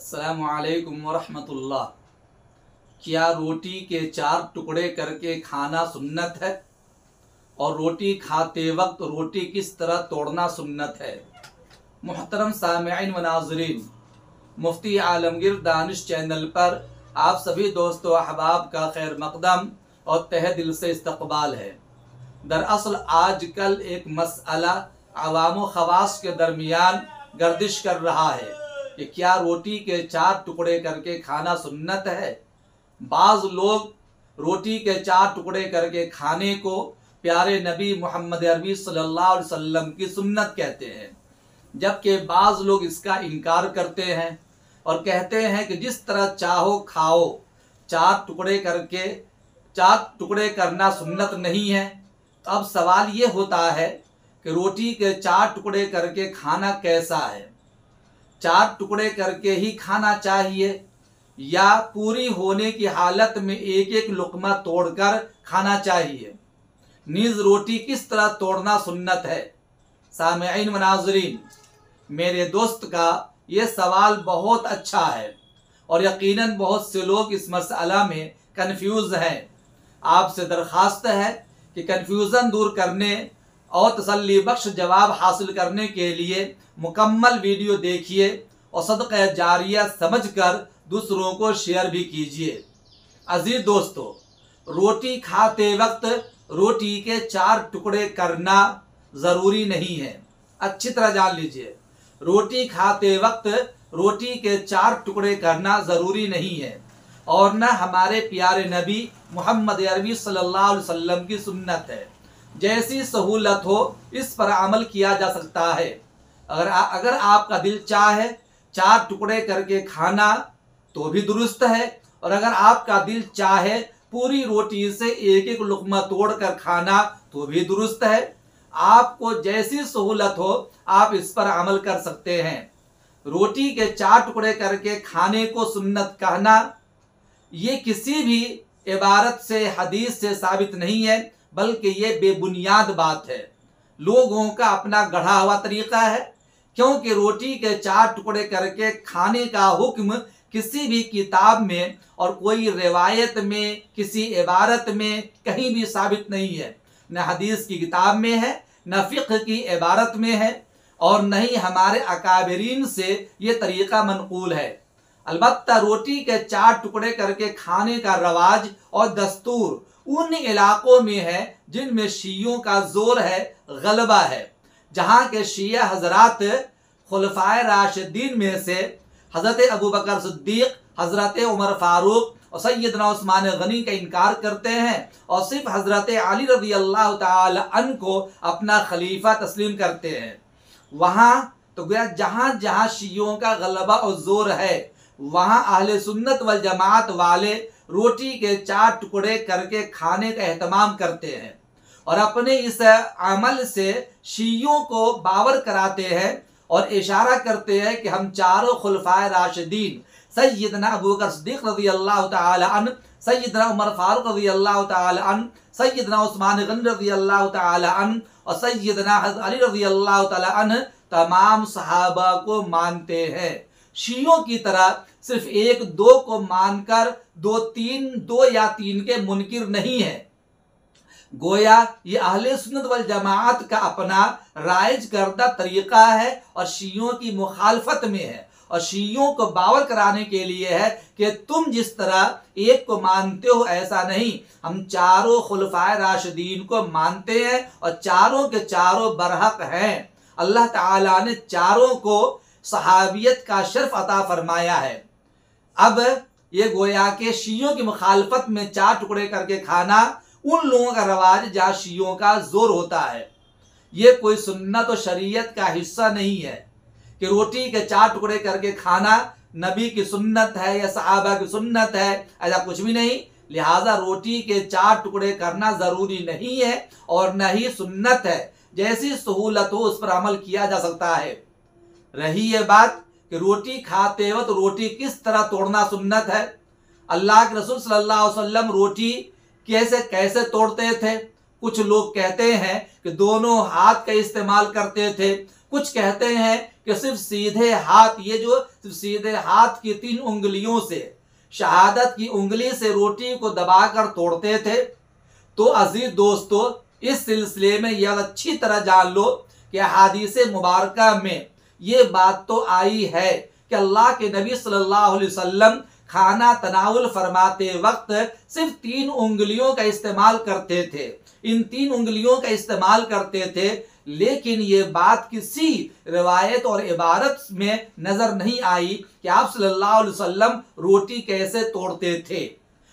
अस्सलामु अलैकुम वरहमतुल्लाह। क्या रोटी के 4 टुकड़े करके खाना सुन्नत है? और रोटी खाते वक्त रोटी किस तरह तोड़ना सुन्नत है? मुहतरम सामिईन व नाज़रीन, मुफ्ती आलमगीर दानिश चैनल पर आप सभी दोस्तों अहबाब का खैर मकदम और तहे दिल से इस्तकबाल है। दरअसल आजकल एक मसला अवाम व खवास के दरमियान गर्दिश कर रहा है कि क्या रोटी के 4 टुकड़े करके खाना सुन्नत है। बाज़ लोग रोटी के 4 टुकड़े करके खाने को प्यारे नबी मोहम्मद अरबी सल्लल्लाहु अलैहि वसल्लम की सुन्नत कहते हैं, जबकि बाज़ लोग इसका इनकार करते हैं और कहते हैं कि जिस तरह चाहो खाओ, 4 टुकड़े करना सुन्नत नहीं है। अब सवाल ये होता है कि रोटी के 4 टुकड़े करके खाना कैसा है? 4 टुकड़े करके ही खाना चाहिए या पूरी होने की हालत में एक एक लुक़मा तोड़कर खाना चाहिए? नीज़ रोटी किस तरह तोड़ना सुन्नत है? सामिईन व नाज़रीन, मेरे दोस्त का ये सवाल बहुत अच्छा है और यकीनन बहुत से लोग इस मसला में कन्फ्यूज़ हैं। आपसे दरख्वास्त है कि कन्फ्यूज़न दूर करने और तसल्ली बख्श जवाब हासिल करने के लिए मुकम्मल वीडियो देखिए और सदक़ा जारिया समझकर दूसरों को शेयर भी कीजिए। अजीज दोस्तों, रोटी खाते वक्त रोटी के 4 टुकड़े करना ज़रूरी नहीं है। अच्छी तरह जान लीजिए, रोटी खाते वक्त रोटी के 4 टुकड़े करना ज़रूरी नहीं है और न हमारे प्यारे नबी मोहम्मद अरबी सल्लल्लाहु अलैहि वसल्लम की सुन्नत है। जैसी सहूलत हो इस पर अमल किया जा सकता है। अगर आपका दिल चाहे 4 टुकड़े करके खाना तो भी दुरुस्त है, और अगर आपका दिल चाहे पूरी रोटी से एक एक लुक़मा तोड़ कर खाना तो भी दुरुस्त है। आपको जैसी सहूलत हो आप इस पर अमल कर सकते हैं। रोटी के 4 टुकड़े करके खाने को सुन्नत कहना ये किसी भी इबारत से, हदीस से साबित नहीं है, बल्कि ये बेबुनियाद बात है। लोगों का अपना गढ़ा हुआ तरीक़ा है, क्योंकि रोटी के 4 टुकड़े करके खाने का हुक्म किसी भी किताब में और कोई रिवायत में, किसी इबारत में कहीं भी साबित नहीं है। न हदीस की किताब में है, न फ़िक़्ह की इबारत में है, और न ही हमारे अकाबिरीन से ये तरीक़ा मनक़ूल है। अलबत्ता रोटी के 4 टुकड़े करके खाने का रवाज और दस्तूर उन इलाक़ों में है जिनमें शियों का जोर है, गलबा है, जहाँ के शिया हजरात खुलफाए राशिदीन में से हज़रत अबू बकर सिद्दीक़, हज़रत उमर फ़ारूक और सैयदना उस्मान गनी का इनकार करते हैं और सिर्फ हज़रत अली रज़ी अल्लाह ताला अन्हु को अपना खलीफा तस्लीम करते हैं। वहाँ तो गया जहाँ जहाँ शियों का गलबा और जोर है, वहाँ अहले सुन्नत वल जमात वाले रोटी के 4 टुकड़े करके खाने का एहतमाम करते हैं और अपने इस अमल से शियों को बावर कराते हैं और इशारा करते हैं कि हम चारों खुलफाए राशिदीन सैयदना अबू बकर सिद्दीक़ रज़ी अल्लाह ताला अन्हु, सैयदना उमर फारूक रज़ी अल्लाह ताला अन्हु, सैयदना उस्मान गनी रज़ी अल्लाह ताला अन्हु और सैयदना अली रज़ी अल्लाह ताला अन्हु तमाम सहाबा को मानते हैं। शियों की तरह सिर्फ 1-2 को मानकर 2 या 3 के मुनकिर नहीं है। गोया ये अहले सुन्नत वल जमात का अपना राइज करदा तरीक़ा है और शियों की मुखालफत में है और शियों को बावर कराने के लिए है कि तुम जिस तरह एक को मानते हो ऐसा नहीं, हम चारों खुलफाए राशिदीन को मानते हैं और चारों के चारों बरहक हैं। अल्लाह ताला ने चारों को सहाबियत का शर्फ अता फरमाया है। अब ये गोया के शियों की मुखालफत में 4 टुकड़े करके खाना उन लोगों का रवाज जहाँ शियों का जोर होता है। ये कोई सुन्नत और शरीयत का हिस्सा नहीं है कि रोटी के 4 टुकड़े करके खाना नबी की सुन्नत है या सहाबा की सुन्नत है, ऐसा कुछ भी नहीं। लिहाजा रोटी के 4 टुकड़े करना ज़रूरी नहीं है और न ही सुन्नत है। जैसी सहूलत हो उस पर अमल किया जा सकता है। रही ये बात कि रोटी खाते वक्त रोटी किस तरह तोड़ना सुन्नत है, अल्लाह के रसूल सल्लल्लाहु अलैहि वसल्लम रोटी कैसे कैसे तोड़ते थे? कुछ लोग कहते हैं कि दोनों हाथ का इस्तेमाल करते थे, कुछ कहते हैं कि सिर्फ सीधे हाथ, ये जो सिर्फ सीधे हाथ की 3 उंगलियों से, शहादत की उंगली से रोटी को दबाकर तोड़ते थे। तो अजीज दोस्तों, इस सिलसिले में यह अच्छी तरह जान लो कि हदीस मुबारका में ये बात तो आई है कि अल्लाह के नबी सल्लल्लाहु अलैहि वसल्लम खाना तनावुल फरमाते वक्त सिर्फ 3 उंगलियों का इस्तेमाल करते थे, इन 3 उंगलियों का इस्तेमाल करते थे। लेकिन ये बात किसी रिवायत और इबारत में नजर नहीं आई कि आप सल्लल्लाहु अलैहि वसल्लम रोटी कैसे तोड़ते थे।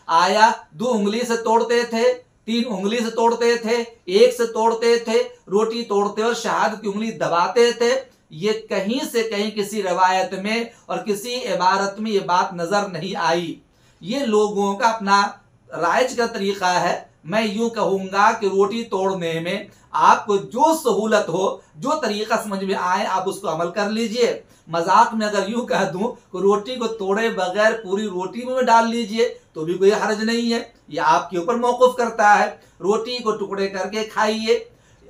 आया 2 उंगली से तोड़ते थे, 3 उंगली से तोड़ते थे, 1 से तोड़ते थे, रोटी तोड़ते और शहादत की उंगली दबाते थे। ये कहीं से कहीं किसी रवायत में और किसी इबारत में ये बात नजर नहीं आई। ये लोगों का अपना राइज का तरीका है। मैं यूं कहूंगा कि रोटी तोड़ने में आपको जो सहूलत हो, जो तरीका समझ में आए, आप उसको अमल कर लीजिए। मजाक में अगर यूं कह दूं कि रोटी को तोड़े बगैर पूरी रोटी में डाल लीजिए तो भी कोई हर्ज नहीं है, यह आपके ऊपर मौकूफ करता है। रोटी को टुकड़े करके खाइए।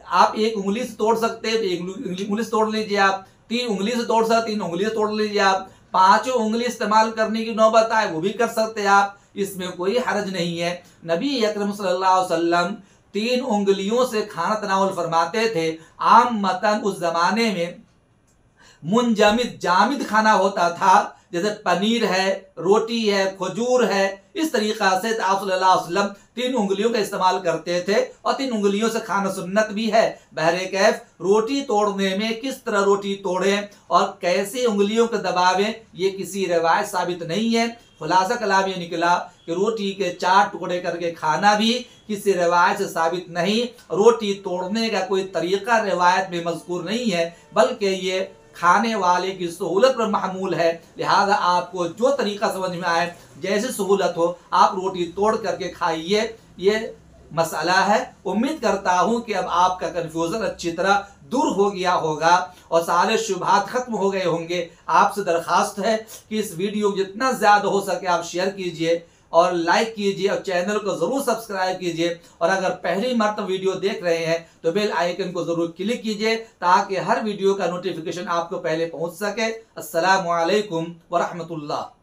आप 1 उंगली से तोड़ सकते हैं, 1 उंगली से तोड़ लीजिए। आप 3 उंगली से तोड़ सकते, 3 उंगली से तोड़ लीजिए। आप 5 उंगली इस्तेमाल करने की नौबत आए वो भी कर सकते हैं आप, इसमें कोई हर्ज नहीं है। नबी अकरम सल्लल्लाहु अलैहि वसल्लम 3 उंगलियों से खाना तनावुल फरमाते थे। आम मतन उस जमाने में मुंजमिद जामिद खाना होता था, जैसे पनीर है, रोटी है, खजूर है, इस तरीका से आप सल्लल्लाहु अलैहि वसल्लम 3 उंगलियों का इस्तेमाल करते थे और 3 उंगलियों से खाना सुन्नत भी है। बहरे कैफ रोटी तोड़ने में किस तरह रोटी तोड़ें और कैसे उंगलियों को दबावें, ये किसी रिवायत साबित नहीं है। खुलासा कलाम ये निकला कि रोटी के 4 टुकड़े करके खाना भी किसी रिवायत से साबित नहीं। रोटी तोड़ने का कोई तरीका रिवायत में मज़कूर नहीं है, बल्कि ये खाने वाले की सहूलत पर महमूल है। लिहाजा आपको जो तरीका समझ में आए, जैसी सहूलत हो, आप रोटी तोड़ करके खाइए। ये मसला है। उम्मीद करता हूं कि अब आपका कन्फ्यूजन अच्छी तरह दूर हो गया होगा और सारे शुबहात खत्म हो गए होंगे। आपसे दरखास्त है कि इस वीडियो को जितना ज्यादा हो सके आप शेयर कीजिए और लाइक कीजिए और चैनल को जरूर सब्सक्राइब कीजिए। और अगर पहली मर्तबा वीडियो देख रहे हैं तो बेल आइकन को जरूर क्लिक कीजिए ताकि हर वीडियो का नोटिफिकेशन आपको पहले पहुंच सके। अस्सलामु अलैकुम व रहमतुल्लाह।